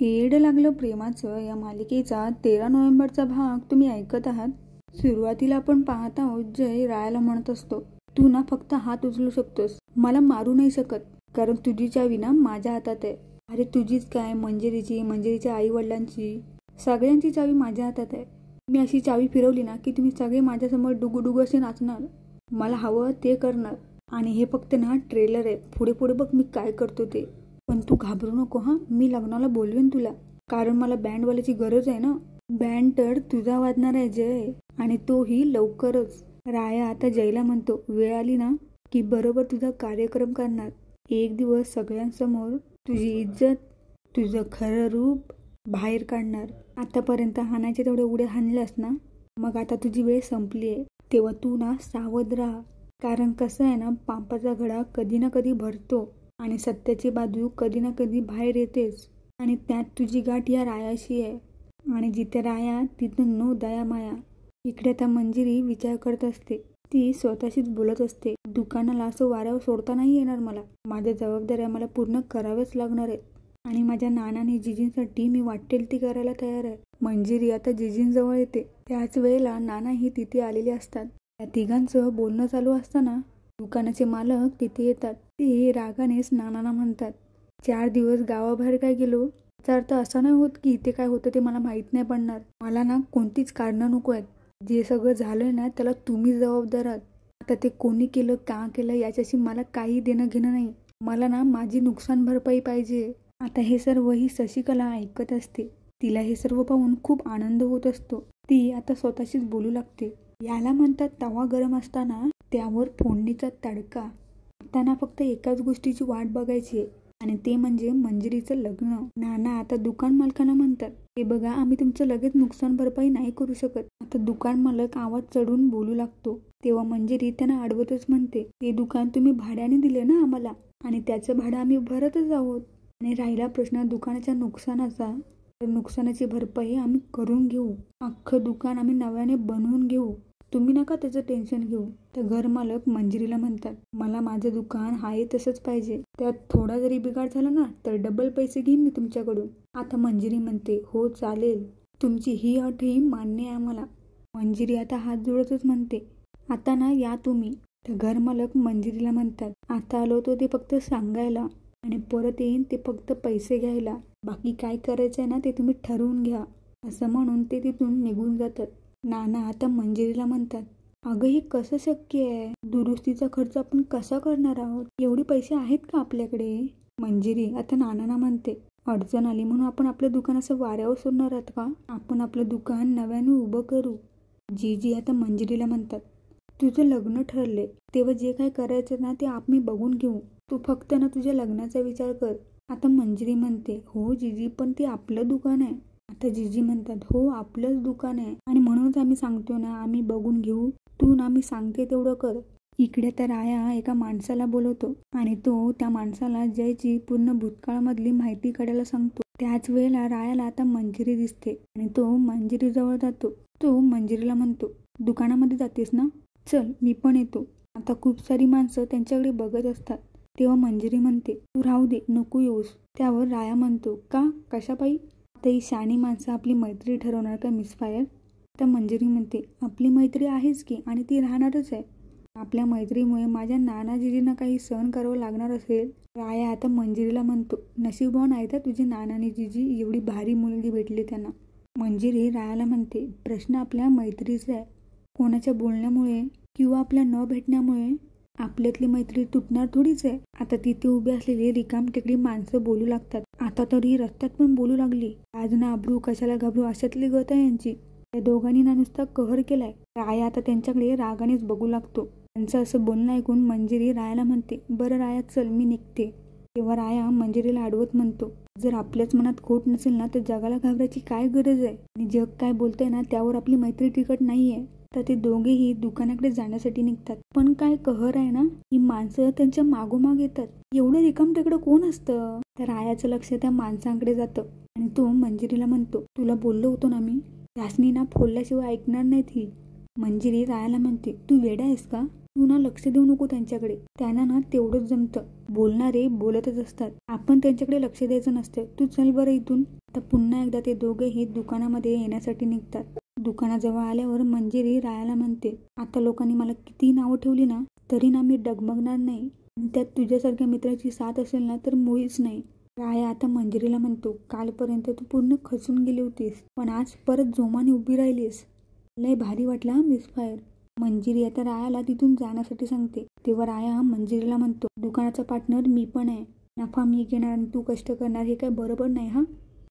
येड लागलं प्रेमाचं या मालिकेचा 13 नोव्हेंबरचा भाग तुम्ही ऐकत आहात. सुरुवातीला आपण पाहत आहोत जय रायाला म्हणत असतो, तू ना फक्त हात उचलू शकतोस, मला मारू नाही शकत, कारण तुझी चावी ना माझ्या हातात आहे. अरे तुझीच काय, मंजिरीच्या आई वडिलांची, सगळ्यांची चावी माझ्या हातात आहे. मी अशी चावी फिरवली ना की तुम्ही सगळे माझ्यासमोर डुगू असे नाचणार, मला हवं ते करणार. आणि हे फक्त ना ट्रेलर आहे, पुढे पुढे बघ मी काय करतो ते. पण तू घाबरू नको हा, मी लग्नाला बोलवेन तुला, कारण मला बँडवाल्याची गरज आहे ना. बँड तर तुझा वाजणार आहे जय, आणि तोही लवकरच. राया आता जयला म्हणतो, वेळ आली ना की बरोबर तुझा कार्यक्रम करणार. एक दिवस सगळ्यांसमोर तुझी इज्जत, तुझं खरं रूप बाहेर काढणार. आतापर्यंत हाणायचे तेवढे उड्या हाणल्यास ना, मग आता तुझी वेळ संपली आहे. तेव्हा तू ना सावध राहा, कारण कसं आहे ना, पापाचा घडा कधी ना कधी भरतो आणि सत्याची बाजू कधी ना कधी बाहेर येतेच. आणि त्यात तुझी गाठ या रायाशी आहे, आणि जिथे राया तिथं नो दया माया. इकडे आता मंजिरी विचार करत असते, ती स्वतःशीच बोलत असते, दुकानाला असं वाऱ्यावर सोडता नाही येणार मला, माझ्या जबाबदाऱ्या मला पूर्ण कराव्याच लागणार आहेत. आणि माझ्या नानाने जिजींसाठी मी वाटेल ती करायला तयार आहे. मंजिरी आता जिजींजवळ येते. त्याच वेळेला नानाही तिथे आलेले असतात. या तिघांचं बोलणं चालू असताना दुकानाचे मालक तिथे येतात. ते रागानेच नानांना म्हणतात, 4 दिवस गावाबाहेर काय गेलो, याचा अर्थ असा नाही होत की इथे काय होतं ते मला माहीत नाही पडणार. मला ना कोणतीच कारणं नको आहेत. जे सगळं झालंय ना त्याला तुम्ही जबाबदार आहात. आता ते कोणी केलं, का केलं याच्याशी मला काही देणं घेणं नाही. मला ना माझी नुकसान भरपाई पाहिजे. आता हे सर्व ही शशिकला ऐकत असते. तिला हे सर्व पाहून खूप आनंद होत असतो. ती आता स्वतःशीच बोलू लागते, याला म्हणतात तवा गरम असताना त्यावर फोडणीचा तडका. त्यांना फक्त एकाच गोष्टीची वाट बघायची आहे, आणि ते म्हणजे मंजिरीचं लग्न. नाना आता दुकान मालकांना म्हणतात, हे बघा आम्ही तुमचं लगेच नुकसान भरपाई नाही करू शकत. आता दुकान मालक आवाज चढून बोलू लागतो. तेव्हा मंजिरी त्यांना अडवतच म्हणते, ते दुकान तुम्ही भाड्याने दिले ना आम्हाला, आणि त्याचं भाडं आम्ही भरतच आहोत. आणि राहिला प्रश्न दुकानाच्या नुकसानाचा, तर नुकसानाची भरपाई आम्ही करून घेऊ. अख्खं दुकान आम्ही नव्याने बनवून घेऊ, तुम्ही नका त्याचं टेन्शन घेऊ. तर घर मालक मंजिरीला म्हणतात, मला माझं दुकान आहे तसंच पाहिजे, त्यात थोडा जरी बिघाड झाला ना तर डबल पैसे घेईन मी तुमच्याकडून. आता मंजिरी म्हणते, हो चालेल, तुमची ही अटही मान्य आहे आम्हाला. मंजिरी आता हात जोडतच म्हणते, आता ना या तुम्ही. तर घर मालक मंजिरीला म्हणतात, आता आलो तो ते फक्त सांगायला, आणि परत येईन ते फक्त पैसे घ्यायला. बाकी काय करायचंय ना ते तुम्ही ठरवून घ्या. असं म्हणून ते तिथून निघून जातात. नाना आता मंजिरीला म्हणतात, अगं हे कसं शक्य आहे, दुरुस्तीचा खर्च आपण कसा करणार आहोत, एवढे पैसे आहेत का आपल्याकडे. मंजिरी आता नानांना म्हणते, अडचण आली म्हणून आपण आपलं दुकान असं वाऱ्यावर सोडणार आहात का, आपण आपलं दुकान नव्याने उभं करू. जीजी आता मंजिरीला म्हणतात, तुझं लग्न ठरले तेव्हा जे काय करायचं ना ते आम्ही बघून घेऊ, तू फक्त ना तुझ्या लग्नाचा विचार कर. आता मंजिरी म्हणते, हो जीजी पण ते आपलं दुकान आहे. आता जीजी म्हणतात, हो आपलंच दुकान आहे, आणि म्हणूनच आम्ही सांगतो ना आम्ही बघून घेऊ, तू ना मी सांगते तेवढं कर. इकडे तर राया एका माणसाला बोलवतो, आणि तो त्या माणसाला जयची पूर्ण भूतकाळामधली माहिती काढायला सांगतो. त्याच वेळेला रायाला आता मंजिरी दिसते, आणि तो मंजिरी जवळ जातो. तो मंजिरीला म्हणतो, दुकानामध्ये जातेस ना, चल मी पण येतो. आता खूप सारी माणसं त्यांच्याकडे बघत असतात. तेव्हा मंजिरी म्हणते, तू राहू दे, नको येऊस. त्यावर राया म्हणतो, का, कशापायी. आता ही शहाणी माणसं आपली मैत्री ठरवणार का मिस फायर. तर मंजिरी म्हणते, आपली मैत्री आहेच की, आणि ती राहणारच आहे. आपल्या मैत्रीमुळे माझ्या नानाजीजींना काही सहन करावं लागणार असेल. राया आता मंजिरीला म्हणतो, नशीबवान आहे तर तुझी नानानी जीजी एवढी भारी मुलगी भेटली त्यांना. मंजिरी रायाला म्हणते, प्रश्न आपल्या मैत्रीचा आहे. कोणाच्या बोलण्यामुळे किंवा आपल्या न भेटण्यामुळे आपल्यातली मैत्री तुटणार थोडीच आहे. आता तिथे उभी असलेली रिकामटेकडी माणसं बोलू लागतात. आता तर ही रस्त्यात पण बोलू लागली, आज ना अब्रू कशाला घाबरू अशातली गत आहे यांची. त्या दोघांनी ना नुसता कहर केलाय. राया आता त्यांच्याकडे रागानेच बघू लागतो. त्यांचं असं बोलणं ऐकून मंजिरी रायाला म्हणते, बरं राया चल मी निघते. तेव्हा राया मंजिरीला अडवत म्हणतो, जर आपल्याच मनात खोट नसेल ना तर जगाला घाबरायची काय गरज आहे, आणि जग काय बोलतंय ना त्यावर आपली मैत्री टिकत नाहीये. तर ते दोघेही दुकानाकडे जाण्यासाठी निघतात. पण काय कहर आहे ना, ही माणसं त्यांच्या मागोमाग येतात. एवढं रिकामटेकडं कोण असतं. तर रायाचं लक्ष त्या माणसांकडे जातं, आणि तो मंजिरीला म्हणतो, तुला बोललो होतो ना मी, त्यासनी ना फोडल्याशिवाय ऐकणार नाहीत ही. मंजिरी रायाला म्हणते, तू वेडा आहेस का? तू ना लक्ष देऊ नको त्यांच्याकडे. त्यांना ना तेवढंच जमतं. बोलणारे बोलतच असतात. आपण त्यांच्याकडे लक्ष द्यायचं नसतं. तू चल बरं इथून. आता पुन्हा एकदा ते दोघेही दुकानामध्ये येण्यासाठी निघतात. दुकानाजवळ आल्यावर मंजिरी रायाला म्हणते, आता लोकांनी मला किती नावं ठेवली ना तरी ना मी डगमगणार नाही. त्यात तुझ्यासारख्या मित्राची साथ असेल ना तर मुळीच नाही. राया आता मंजिरीला म्हणतो, कालपर्यंत तू पूर्ण खचून गेली होतीस, पण आज परत जोमाने उभी राहिलीस. लय भारी वाटला मिस फायर. मंजिरी आता रायाला तिथून जाण्यासाठी सांगते. तेव्हा राया मंजिरीला म्हणतो, दुकानाचा पार्टनर मी पण आहे. नफा मी घेणार आणि तू कष्ट करणार हे काय बरोबर नाही हा.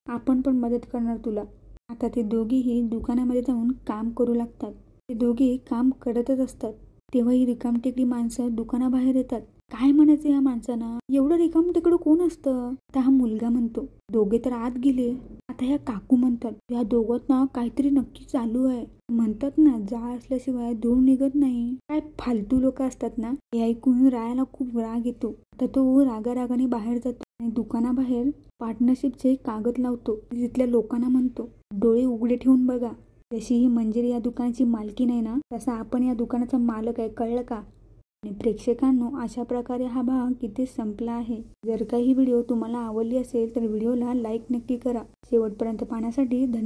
आपण पण मदत करणार तुला. आता ते दोघेही दुकानामध्ये जाऊन काम करू लागतात. ते दोघे काम करतच असतात. तेव्हा ही रिकामटेकडी माणसं दुकानाबाहेर येतात. काय म्हणायचं या माणसांना, एवढं रिकामटेकडं कोण असतं? आता हा मुलगा म्हणतो, दोघे तर आत गेले. आता ह्या काकू म्हणतात, या दोघात ना काहीतरी नक्की चालू आहे. म्हणतात ना, जाळ असल्याशिवाय धूळ निघत नाही. काय फालतू लोक असतात ना. हे ऐकून रायाला खूप राग येतो. तर तो रागारागाने बाहेर जातो आणि दुकानाबाहेर पार्टनरशिपचे कागद लावतो. तिथल्या लोकांना म्हणतो, डोळे उघडे ठेवून बघा. जशी ही मंजिरी या दुकानाची मालकी नाही ना, तसा आपण या दुकानाचा मालक आहे, कळलं का? आणि प्रेक्षकांनो, अशा प्रकारे हा भाग इथे संपला आहे. जर का ही व्हिडिओ तुम्हाला आवडली असेल तर व्हिडिओला लाईक नक्की करा. शेवटपर्यंत पाहण्यासाठी धन्यवाद.